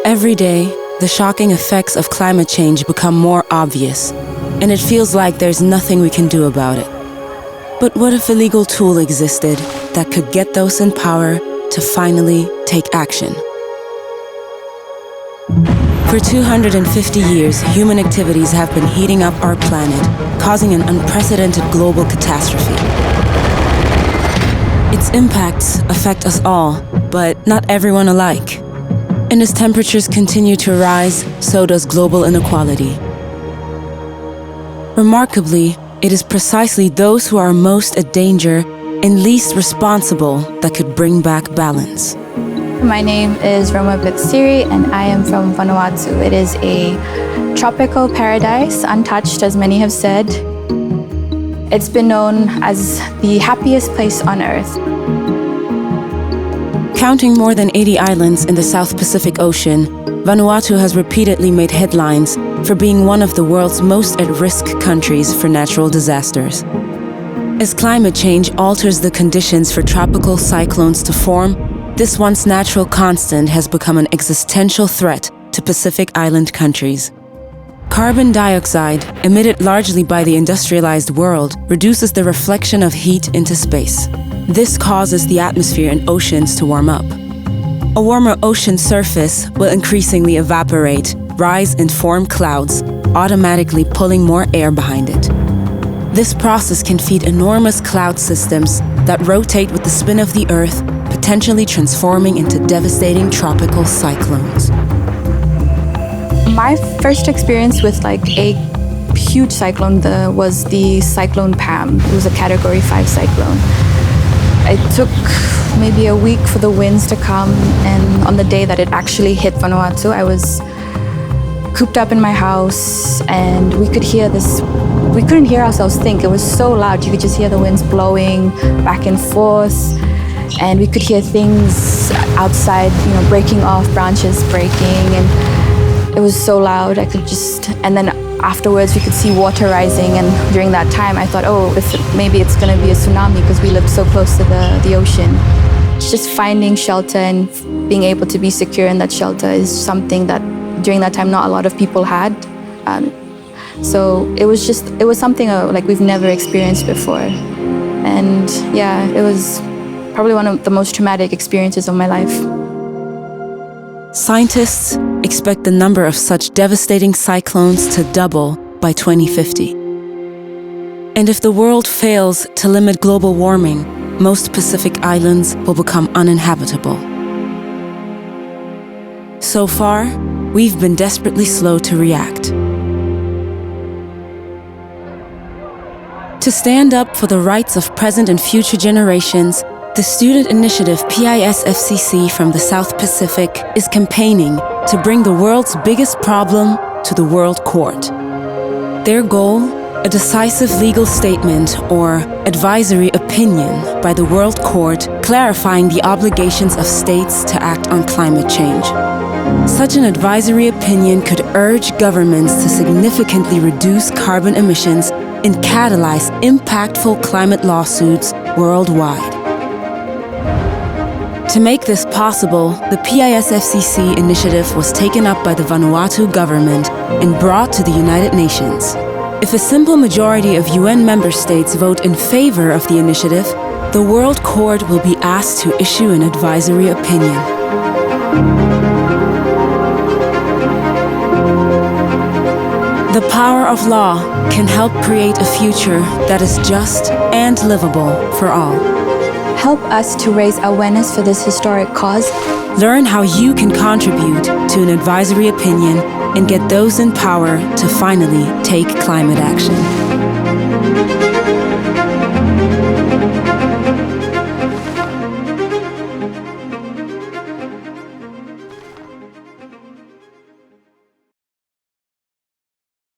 Every day, the shocking effects of climate change become more obvious, and it feels like there's nothing we can do about it. But what if a legal tool existed that could get those in power to finally take action? For 250 years, human activities have been heating up our planet, causing an unprecedented global catastrophe. Its impacts affect us all, but not everyone alike. And as temperatures continue to rise, so does global inequality. Remarkably, it is precisely those who are most at danger and least responsible that could bring back balance. My name is Roma Bitsiri and I am from Vanuatu. It is a tropical paradise, untouched, as many have said. It's been known as the happiest place on Earth. Counting more than 80 islands in the South Pacific Ocean, Vanuatu has repeatedly made headlines for being one of the world's most at-risk countries for natural disasters. As climate change alters the conditions for tropical cyclones to form, this once natural constant has become an existential threat to Pacific Island countries. Carbon dioxide, emitted largely by the industrialized world, reduces the reflection of heat into space. This causes the atmosphere and oceans to warm up. A warmer ocean surface will increasingly evaporate, rise and form clouds, automatically pulling more air behind it. This process can feed enormous cloud systems that rotate with the spin of the Earth, potentially transforming into devastating tropical cyclones. My first experience with a huge cyclone was the Cyclone Pam. It was a Category 5 cyclone. It took maybe a week for the winds to come, and on the day that it actually hit Vanuatu, I was cooped up in my house and we couldn't hear ourselves think. It was so loud, you could just hear the winds blowing back and forth, and we could hear things outside, breaking off, branches breaking, and it was so loud. And then afterwards we could see water rising, and during that time I thought, maybe it's going to be a tsunami because we live so close to the ocean. Just finding shelter and being able to be secure in that shelter is something that during that time not a lot of people had. So it was something we've never experienced before. And yeah, it was probably one of the most traumatic experiences of my life. Scientists expect the number of such devastating cyclones to double by 2050. And if the world fails to limit global warming, most Pacific islands will become uninhabitable. So far, we've been desperately slow to react. To stand up for the rights of present and future generations, the student initiative PISFCC from the South Pacific is campaigning to bring the world's biggest problem to the World Court. Their goal? A decisive legal statement or advisory opinion by the World Court clarifying the obligations of states to act on climate change. Such an advisory opinion could urge governments to significantly reduce carbon emissions and catalyze impactful climate lawsuits worldwide. To make this possible, the PISFCC initiative was taken up by the Vanuatu government and brought to the United Nations. If a simple majority of UN member states vote in favor of the initiative, the World Court will be asked to issue an advisory opinion. The power of law can help create a future that is just and livable for all. Help us to raise awareness for this historic cause. Learn how you can contribute to an advisory opinion and get those in power to finally take climate action.